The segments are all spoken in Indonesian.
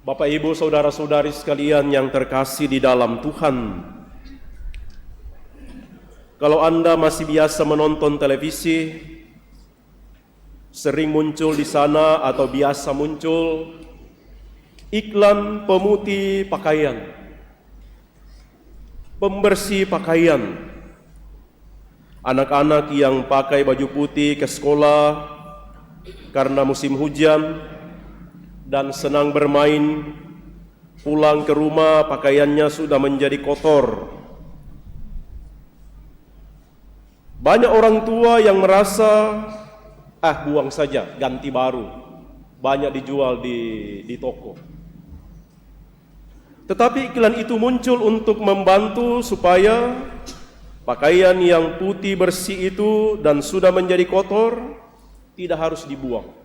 Bapak, Ibu, saudara-saudari sekalian yang terkasih di dalam Tuhan, kalau Anda masih biasa menonton televisi, sering muncul di sana atau biasa muncul iklan pemutih pakaian, pembersih pakaian, anak-anak yang pakai baju putih ke sekolah karena musim hujan dan senang bermain, pulang ke rumah pakaiannya sudah menjadi kotor. Banyak orang tua yang merasa, buang saja, ganti baru. Banyak dijual di toko. Tetapi iklan itu muncul untuk membantu supaya pakaian yang putih bersih itu dan sudah menjadi kotor tidak harus dibuang.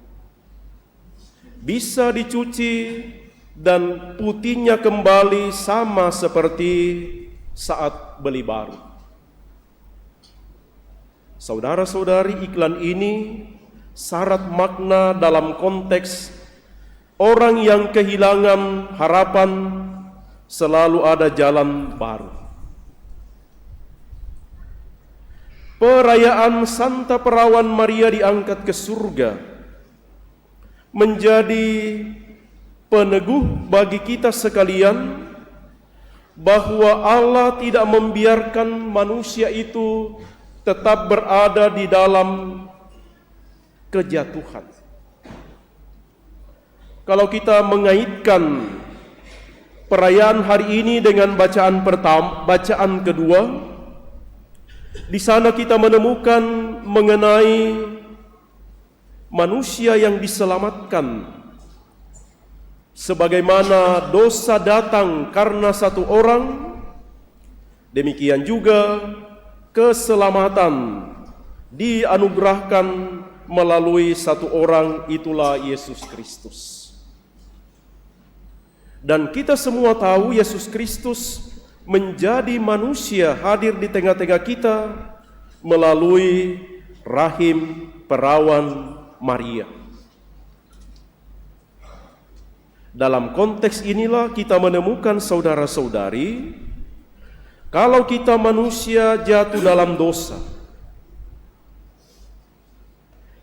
Bisa dicuci dan putihnya kembali sama seperti saat beli baru. Saudara-saudari, iklan ini syarat makna dalam konteks orang yang kehilangan harapan selalu ada jalan baru. Perayaan Santa Perawan Maria diangkat ke surga menjadi peneguh bagi kita sekalian bahwa Allah tidak membiarkan manusia itu tetap berada di dalam kejatuhan. Kalau kita mengaitkan perayaan hari ini dengan bacaan kedua, di sana kita menemukan mengenai manusia yang diselamatkan. Sebagaimana dosa datang karena satu orang, demikian juga keselamatan dianugerahkan melalui satu orang, itulah Yesus Kristus. Dan kita semua tahu Yesus Kristus menjadi manusia hadir di tengah-tengah kita melalui rahim perawan Maria. Dalam konteks inilah kita menemukan, saudara-saudari, kalau kita manusia jatuh dalam dosa,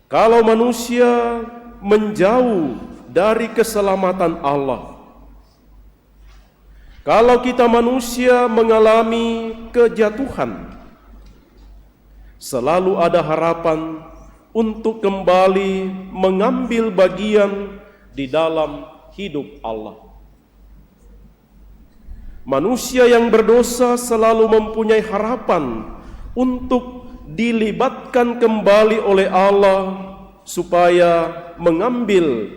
kalau manusia menjauh dari keselamatan Allah, kalau kita manusia mengalami kejatuhan, selalu ada harapan untuk kembali mengambil bagian di dalam hidup Allah. Manusia yang berdosa selalu mempunyai harapan untuk dilibatkan kembali oleh Allah supaya mengambil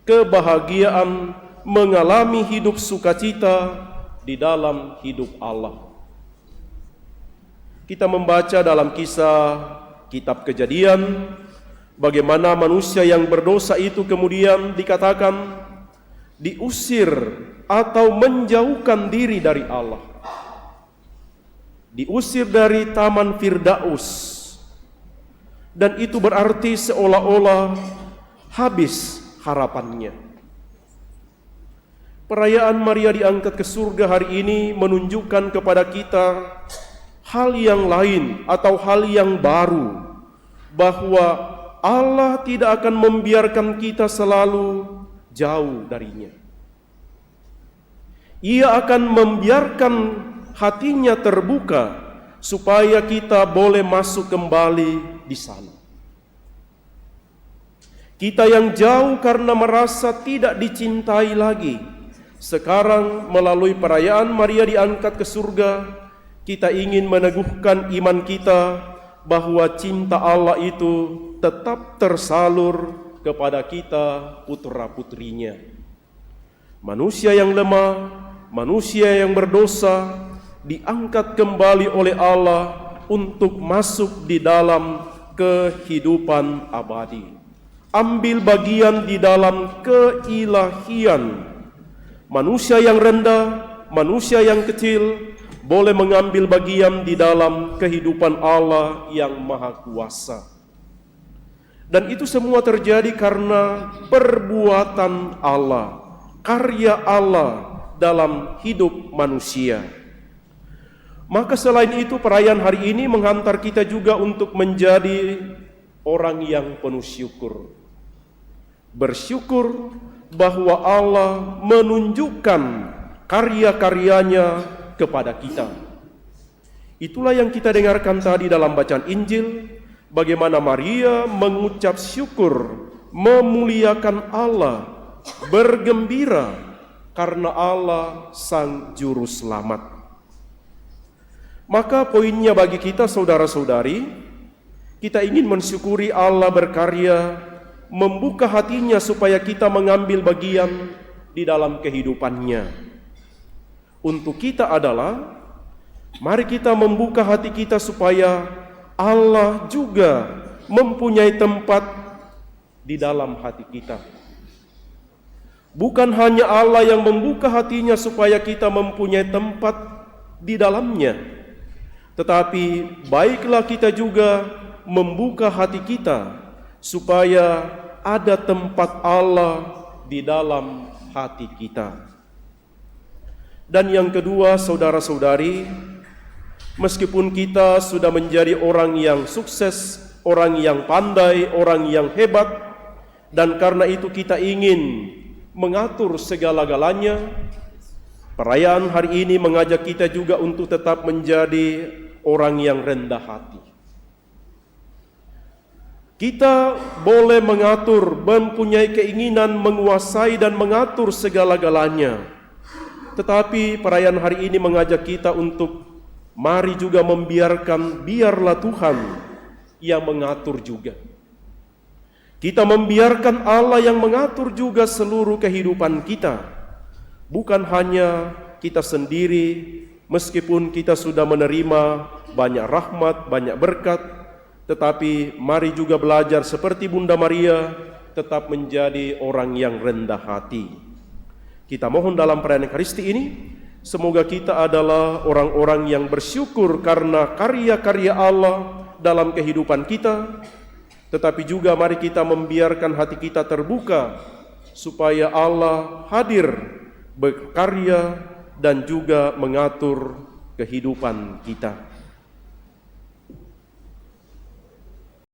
kebahagiaan, mengalami hidup sukacita di dalam hidup Allah. Kita membaca dalam kisah Kitab Kejadian bagaimana manusia yang berdosa itu kemudian dikatakan diusir atau menjauhkan diri dari Allah. Diusir dari Taman Firdaus. Dan itu berarti seolah-olah habis harapannya. Perayaan Maria diangkat ke surga hari ini menunjukkan kepada kita hal yang lain atau hal yang baru, bahwa Allah tidak akan membiarkan kita selalu jauh darinya. Ia akan membiarkan hatinya terbuka supaya kita boleh masuk kembali di sana. Kita yang jauh karena merasa tidak dicintai lagi, sekarang melalui perayaan Maria diangkat ke surga, kita ingin meneguhkan iman kita bahwa cinta Allah itu tetap tersalur kepada kita putra-putrinya. Manusia yang lemah, manusia yang berdosa diangkat kembali oleh Allah untuk masuk di dalam kehidupan abadi. Ambil bagian di dalam keilahian. Manusia yang rendah, manusia yang kecil boleh mengambil bagian di dalam kehidupan Allah yang Maha Kuasa. Dan itu semua terjadi karena perbuatan Allah, karya Allah dalam hidup manusia. Maka selain itu, perayaan hari ini menghantar kita juga untuk menjadi orang yang penuh syukur. Bersyukur bahwa Allah menunjukkan karya-karyanya kepada kita. Itulah yang kita dengarkan tadi dalam bacaan Injil, bagaimana Maria mengucap syukur, memuliakan Allah, bergembira karena Allah Sang Juru Selamat. Maka poinnya bagi kita saudara-saudari, kita ingin mensyukuri Allah berkarya, membuka hatinya supaya kita mengambil bagian di dalam kehidupannya. Untuk kita adalah, mari kita membuka hati kita supaya Allah juga mempunyai tempat di dalam hati kita. Bukan hanya Allah yang membuka hatinya supaya kita mempunyai tempat di dalamnya, tetapi baiklah kita juga membuka hati kita supaya ada tempat Allah di dalam hati kita. Dan yang kedua, saudara-saudari, meskipun kita sudah menjadi orang yang sukses, orang yang pandai, orang yang hebat, dan karena itu kita ingin mengatur segala-galanya, perayaan hari ini mengajak kita juga untuk tetap menjadi orang yang rendah hati. Kita boleh mengatur, mempunyai keinginan menguasai dan mengatur segala-galanya. Tetapi perayaan hari ini mengajak kita untuk mari juga biarlah Tuhan yang mengatur juga. Kita membiarkan Allah yang mengatur juga seluruh kehidupan kita. Bukan hanya kita sendiri, meskipun kita sudah menerima banyak rahmat, banyak berkat, tetapi mari juga belajar seperti Bunda Maria, tetap menjadi orang yang rendah hati. Kita mohon dalam perayaan Ekaristi ini, semoga kita adalah orang-orang yang bersyukur karena karya-karya Allah dalam kehidupan kita, tetapi juga mari kita membiarkan hati kita terbuka, supaya Allah hadir, berkarya, dan juga mengatur kehidupan kita.